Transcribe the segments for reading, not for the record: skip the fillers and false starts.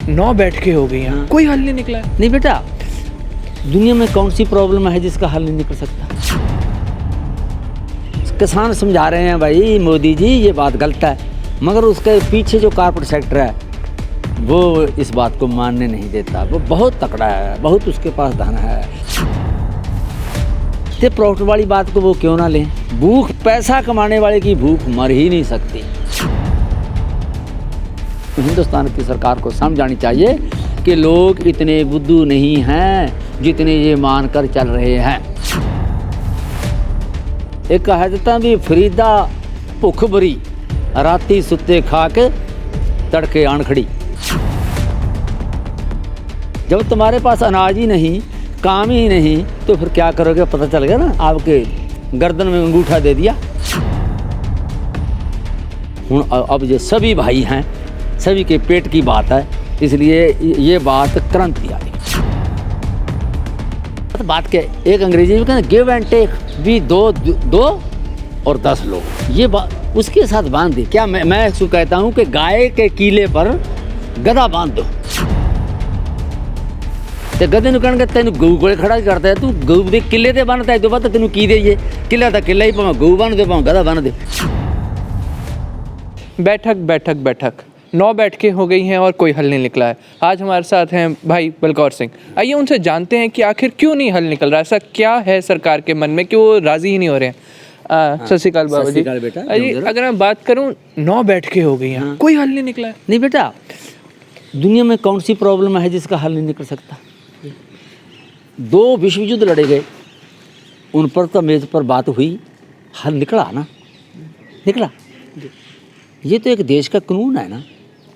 9 बैठकें हो गई हैं, कोई हल नहीं निकला है। नहीं बेटा, दुनिया में कौन सी प्रॉब्लम है जिसका हल नहीं निकल सकता। किसान समझा रहे हैं भाई मोदी जी ये बात गलत है, मगर उसके पीछे जो कॉर्पोरेट सेक्टर है वो इस बात को मानने नहीं देता। वो बहुत तकड़ा है, बहुत उसके पास धन है। ते प्रॉफिट वाली बात को वो क्यों ना लें। भूख, पैसा कमाने वाले की भूख मर ही नहीं सकती। हिंदुस्तान की सरकार को समझ आनी चाहिए कि लोग इतने बुद्धू नहीं हैं जितने ये मानकर चल रहे हैं। एक कहता भी फरीदा भुख भरी, राती सुत्ते खा के तड़के आन खड़ी। जब तुम्हारे पास अनाज ही नहीं, काम ही नहीं, तो फिर क्या करोगे? पता चल गया ना, आपके गर्दन में अंगूठा दे दिया। अब ये सभी भाई हैं, सभी के पेट की बात है, इसलिए ये बात क्रांति आई। बात क्या, एक अंग्रेजी में कहते हैं गिव एंड टेक, भी दो और 10 लो। ये बात उसके साथ बांध दी। क्या मैं इसको कहता हूँ कि गाय के कीले पर गधा बांध दो। ते गधे नु कहणगे तेन गऊ कोले खड़ा करता है, तू गऊ दे किले ते बनता है, तो पता तेन की दे, किला तो किला ही, भावें गऊ बन दे भावें गधा बन दे। बैठक 9 बैठकें हो गई हैं और कोई हल नहीं निकला है। आज हमारे साथ हैं भाई बलकौर सिंह। आइए उनसे जानते हैं कि आखिर क्यों नहीं हल निकल रहा, ऐसा क्या है सरकार के मन में कि वो राजी ही नहीं हो रहे हैं। सत श्री अकाल बाबा जी। अगर मैं बात करूं, 9 बैठकें हो गई हैं, कोई हल नहीं निकला है। नहीं बेटा, दुनिया में कौन सी प्रॉब्लम है जिसका हल नहीं निकल सकता। 2 विश्व युद्ध लड़े गए, उन पर तो मेज पर बात हुई, हल निकला ना, निकला। ये तो एक देश का कानून है ना,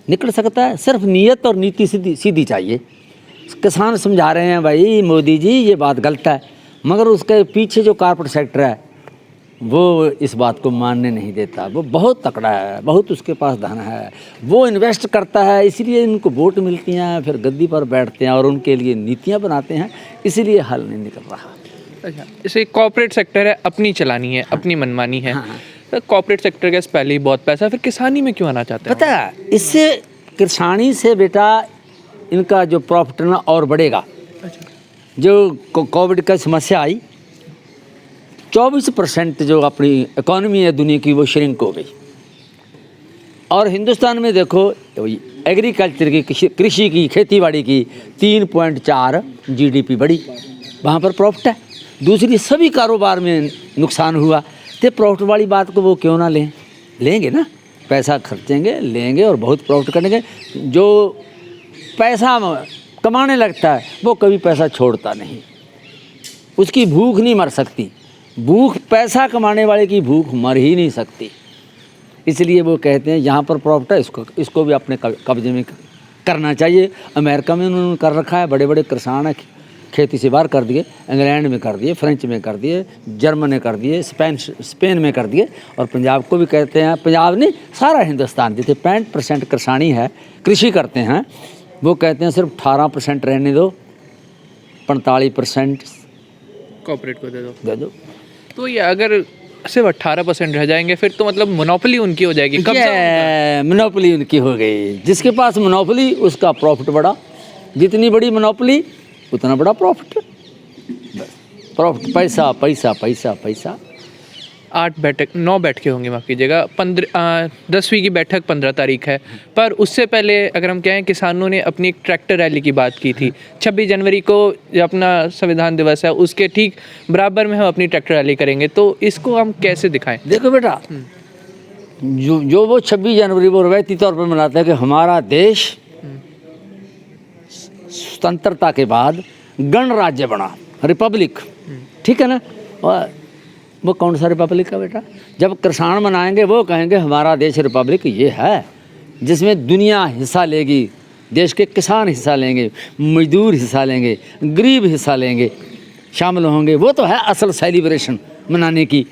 निकल सकता है। सिर्फ नीयत और नीति सीधी चाहिए। किसान समझा रहे हैं भाई मोदी जी ये बात गलत है, मगर उसके पीछे जो कॉर्पोरेट सेक्टर है वो इस बात को मानने नहीं देता। वो बहुत तकड़ा है, बहुत उसके पास धन है, वो इन्वेस्ट करता है, इसीलिए इनको वोट मिलती हैं, फिर गद्दी पर बैठते हैं और उनके लिए नीतियाँ बनाते हैं, इसीलिए हल नहीं निकल रहा। अच्छा, जैसे कॉर्पोरेट सेक्टर है, अपनी चलानी है, अपनी मनमानी है। तो कॉर्पोरेट सेक्टर के पहले ही बहुत पैसा, फिर किसानी में क्यों आना चाहते हैं? पता है, इससे किसानी से बेटा इनका जो प्रॉफिट ना और बढ़ेगा। अच्छा। जो कोविड का समस्या आई, 24% जो अपनी इकॉनमी है दुनिया की वो श्रिंक हो गई। और हिंदुस्तान में देखो एग्रीकल्चर की, कृषि की, खेतीबाड़ी की 3.4 GDP बढ़ी, वहाँ पर प्रॉफिट है। दूसरी सभी कारोबार में नुकसान हुआ। तो प्रॉफिट वाली बात को वो क्यों ना लेंगे ना, पैसा खर्चेंगे, लेंगे और बहुत प्रॉफिट करेंगे। जो पैसा कमाने लगता है वो कभी पैसा छोड़ता नहीं, उसकी भूख नहीं मर सकती। भूख, पैसा कमाने वाले की भूख मर ही नहीं सकती। इसलिए वो कहते हैं यहाँ पर प्रॉफिट है, इसको भी अपने कब्जे में करना चाहिए। अमेरिका में उन्होंने कर रखा है, बड़े बड़े किसान है, खेती से बाहर कर दिए, इंग्लैंड में कर दिए, फ्रेंच में कर दिए, जर्मन में कर दिए, स्पेन में कर दिए। और पंजाब को भी कहते हैं, पंजाब नहीं सारा हिंदुस्तान, जिसे 65% किसानी है, कृषि करते हैं, वो कहते हैं सिर्फ 18% रहने दो, 45% कॉर्पोरेट को दे दो। दो। तो ये अगर सिर्फ 18% रह जाएंगे फिर तो मतलब मोनोपोली उनकी हो जाएगी। मोनोपोली उनकी हो गई। जिसके पास मोनोपोली उसका प्रॉफिट बढ़ा, जितनी बड़ी मोनोपोली उतना बड़ा प्रॉफिट। प्रॉफिट, पैसा पैसा पैसा पैसा। 9 बैठकें होंगी, माफ़ कीजिएगा। 10वीं की बैठक 15 तारीख है, पर उससे पहले अगर हम कहें, किसानों ने अपनी एक ट्रैक्टर रैली की बात की थी। 26 जनवरी को अपना संविधान दिवस है, उसके ठीक बराबर में हम अपनी ट्रैक्टर रैली करेंगे, तो इसको हम कैसे दिखाएं? देखो बेटा, जो वो 26 जनवरी वो रवायती तौर पर मनाता है कि हमारा देश स्वतंत्रता के बाद गणराज्य बना, रिपब्लिक, ठीक है ना। और वो कौन सा रिपब्लिक का बेटा? जब किसान मनाएंगे वो कहेंगे हमारा देश रिपब्लिक ये है, जिसमें दुनिया हिस्सा लेगी, देश के किसान हिस्सा लेंगे, मजदूर हिस्सा लेंगे, गरीब हिस्सा लेंगे, शामिल होंगे। वो तो है असल सेलिब्रेशन मनाने की।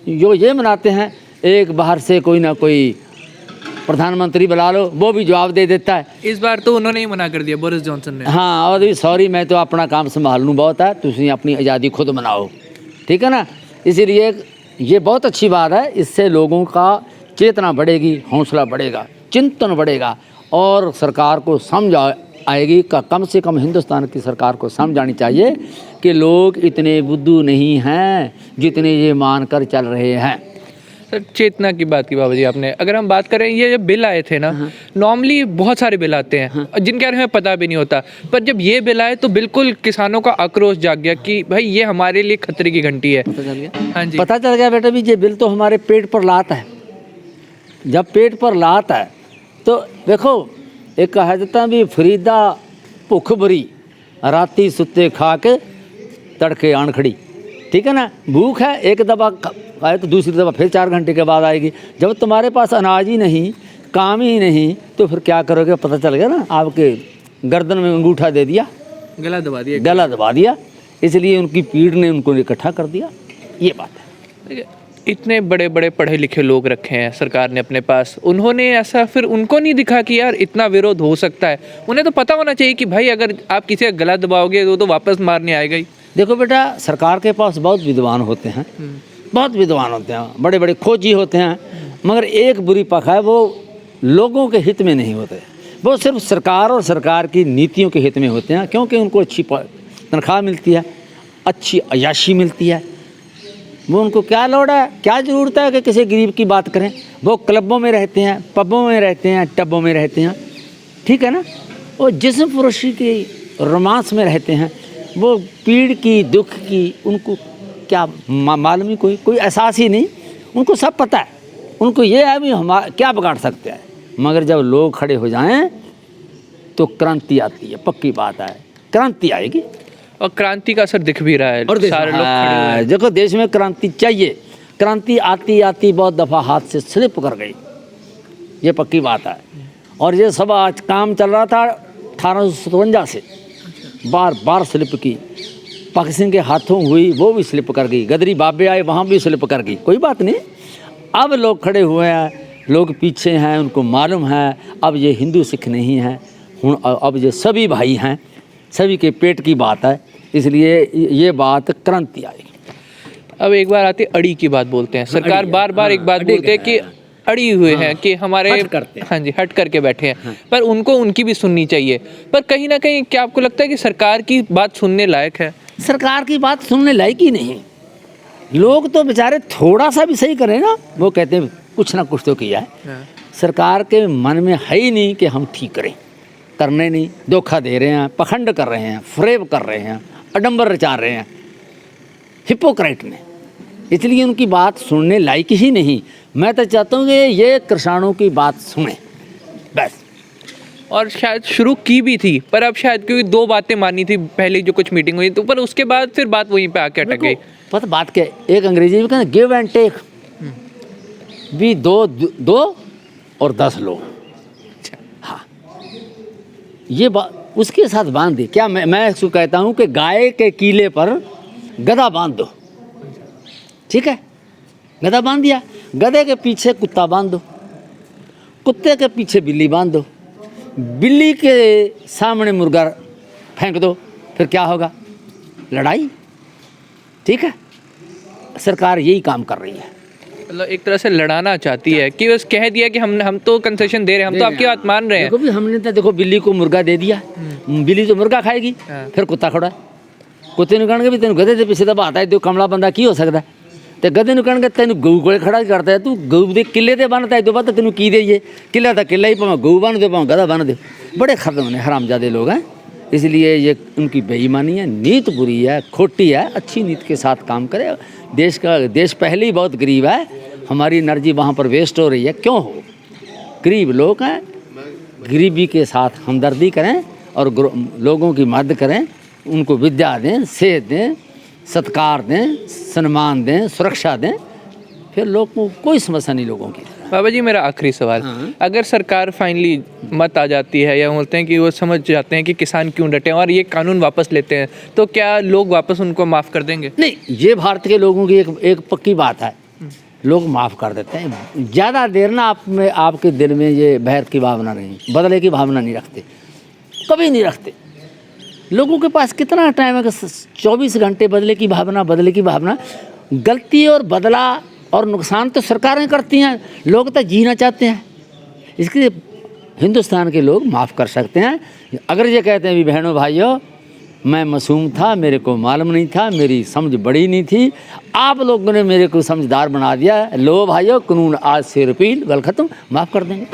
जो ये मनाते हैं, एक बाहर से कोई ना कोई प्रधानमंत्री बुला लो, वो भी जवाब दे देता है। इस बार तो उन्होंने ही मना कर दिया, बोरिस जॉनसन ने। हाँ, और सॉरी मैं तो अपना काम संभाल लूँ, बहुत है, तुम अपनी आज़ादी खुद मनाओ, ठीक है ना। इसीलिए ये बहुत अच्छी बात है, इससे लोगों का चेतना बढ़ेगी, हौसला बढ़ेगा, चिंतन बढ़ेगा और सरकार को समझ आएगी का कम से कम हिंदुस्तान की सरकार को समझ आनी चाहिए कि लोग इतने बुद्धू नहीं हैं जितने ये मानकर चल रहे हैं। सर चेतना की बात की बाबा जी आपने, अगर हम बात करें ये जब बिल आए थे ना, नॉर्मली बहुत सारे बिल आते हैं जिनके बारे में पता भी नहीं होता, पर जब ये बिल आए तो बिल्कुल किसानों का आक्रोश जाग गया कि भाई ये हमारे लिए खतरे की घंटी है। पता चल गया, हाँ जी, पता चल गया बेटा भी ये बिल तो हमारे पेट पर लात है। जब पेट पर लात है तो देखो एक कहा जाता भी फरीदा भुख भरी राती सुते खा के तड़के आन खड़ी, ठीक है ना। भूख है, एक दवा खाए तो दूसरी दवा फिर 4 घंटे के बाद आएगी। जब तुम्हारे पास अनाज ही नहीं, काम ही नहीं, तो फिर क्या करोगे? पता चल गया ना, आपके गर्दन में अंगूठा दे दिया, गला दबा दिया, गला दबा दिया। इसलिए उनकी पीड़ ने उनको इकट्ठा कर दिया, ये बात है। देखिए, इतने बड़े बड़े पढ़े लिखे लोग रखे हैं सरकार ने अपने पास, उन्होंने ऐसा फिर उनको नहीं दिखा कि यार इतना विरोध हो सकता है? उन्हें तो पता होना चाहिए कि भाई अगर आप किसी का गला दबाओगे तो वापस मारने आएगा ही। देखो बेटा, सरकार के पास बहुत विद्वान होते हैं, बहुत विद्वान होते हैं, बड़े बड़े खोजी होते हैं, मगर एक बुरी पख है, वो लोगों के हित में नहीं होते। वो सिर्फ सरकार और सरकार की नीतियों के हित में होते हैं, क्योंकि उनको अच्छी तनख्वाह मिलती है, अच्छी अयाशी मिलती है। वो उनको क्या लोड़ है, क्या ज़रूरत है कि किसी गरीब की बात करें? वो क्लबों में रहते हैं, पबों में रहते हैं, टबों में रहते हैं, ठीक है ना। वो जिस्म फरोशी की रोमांस में रहते हैं, वो पीड़ की, दुख की उनको क्या मालूम ही, कोई एहसास ही नहीं। उनको सब पता है, उनको ये है भी हम क्या बिगाड़ सकते हैं। मगर जब लोग खड़े हो जाएं तो क्रांति आती है, पक्की बात है, क्रांति आएगी। और क्रांति का असर दिख भी रहा है, और सारे लोग खड़े हुए हैं। देखो देश में क्रांति चाहिए। क्रांति आती आती बहुत दफ़ा हाथ से स्लिप कर गई, ये पक्की बात है। और ये सब आज काम चल रहा था 1857 से, बार बार स्लिप की। भगत सिंह के हाथों हुई, वो भी स्लिप कर गई। गदरी बाबे आए, वहाँ भी स्लिप कर गई। कोई बात नहीं, अब लोग खड़े हुए हैं, लोग पीछे हैं, उनको मालूम है अब ये हिंदू सिख नहीं है, अब ये सभी भाई हैं, सभी के पेट की बात है। इसलिए ये बात क्रांति आएगी। अब एक बार आती अड़ी की बात बोलते हैं, सरकार बार बार एक बात बोलते हैं कि अड़ी हुए हैं कि हमारे हट करते हैं। हाँ जी, हट करके बैठे हैं, पर उनको उनकी भी सुननी चाहिए। पर कहीं ना कहीं क्या आपको लगता है कि सरकार की बात सुनने लायक है? सरकार की बात सुनने लायक ही नहीं। लोग तो बेचारे थोड़ा सा भी सही करें ना, वो कहते हैं कुछ ना कुछ तो किया है। सरकार के मन में है ही नहीं कि हम ठीक करें, करने नहीं, धोखा दे रहे हैं, पखंड कर रहे हैं, फ्रेब कर रहे हैं, अडंबर रचा रहे हैं, हिपोक्रेट ने। इसलिए उनकी बात सुनने लायक ही नहीं। मैं तो चाहता हूँ कि ये किसानों की बात सुने बस। और शायद शुरू की भी थी, पर अब शायद क्योंकि 2 बातें मानी थी पहले जो कुछ मीटिंग हुई, तो पर उसके बाद फिर बात वहीं पे आके अटक गई। पता बात क्या, एक अंग्रेजी में कहते गिव एंड टेक, भी दो और 10 लो। हाँ, ये बात उसके साथ बांध दे। क्या मैं इसको कहता हूँ कि गाय के कीले पर गधा बांध दो, ठीक है, गधा बांध दिया, गधे के पीछे कुत्ता बांध दो, कुत्ते के पीछे बिल्ली बांध दो, बिल्ली के सामने मुर्गा फेंक दो, फिर क्या होगा? लड़ाई। ठीक है, सरकार यही काम कर रही है। मतलब एक तरह से लड़ाना चाहती है कि बस कह दिया कि हम तो कंसेशन दे रहे हैं, हम तो आपकी बात मान रहे हैं। देखो भी हमने तो देखो बिल्ली को मुर्गा दे दिया, बिल्ली तो मुर्गा खाएगी, फिर कुत्ता खड़ा है, कुत्ते ने कहणगे भी तेन गधे के पीछे दबा आता है, तो कमला बंदा की हो सकता है? तो गधे ने कहणगे तेन गऊ को खड़ा करता है, तू गऊ के किले ते बनता है, तो बात तेन की देइए, किला तो किला ही, भावें गऊ बन दो भावें गधा बन दो। बड़े खत्म ने हरामजादे लोग हैं। इसलिए ये उनकी बेईमानी है, नीत बुरी है, खोटी है। अच्छी नीत के साथ काम करे। देश पहले ही बहुत गरीब है, हमारी एनर्जी वहाँ पर वेस्ट हो रही है। क्यों हो? गरीब लोग हैं, गरीबी के साथ हमदर्दी करें और लोगों की मदद करें, उनको विद्या दें, सेहत दें, सत्कार दें, सम्मान दें, सुरक्षा दें, फिर लोग को कोई समस्या नहीं लोगों की। बाबा जी मेरा आखिरी सवाल, अगर सरकार फाइनली मत आ जाती है या बोलते हैं कि वो समझ जाते हैं कि किसान क्यों डटे और ये कानून वापस लेते हैं, तो क्या लोग वापस उनको माफ़ कर देंगे? नहीं, ये भारत के लोगों की एक पक्की बात है, लोग माफ़ कर देते हैं। ज़्यादा देर ना आपके दिल में ये बैर की भावना नहीं, बदले की भावना नहीं रखते, कभी नहीं रखते। लोगों के पास कितना टाइम है कि 24 घंटे बदले की भावना। गलती और बदला और नुकसान तो सरकारें करती हैं, लोग तो जीना चाहते हैं। इसके हिंदुस्तान के लोग माफ़ कर सकते हैं। अगर ये कहते हैं भी बहनों भाइयों मैं मासूम था, मेरे को मालूम नहीं था, मेरी समझ बड़ी नहीं थी, आप लोगों ने मेरे को समझदार बना दिया, लो भाइयों कानून आज से रिपील, गल खत्म, माफ़ कर देंगे।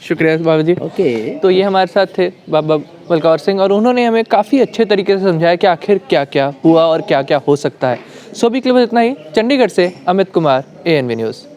शुक्रिया बाबा जी। ओके। तो ये हमारे साथ थे बाबा बलकौर सिंह और उन्होंने हमें काफ़ी अच्छे तरीके से समझाया कि आखिर क्या क्या हुआ और क्या क्या हो सकता है। सो अभी के लिए बस इतना ही। चंडीगढ़ से अमित कुमार, ANV न्यूज़।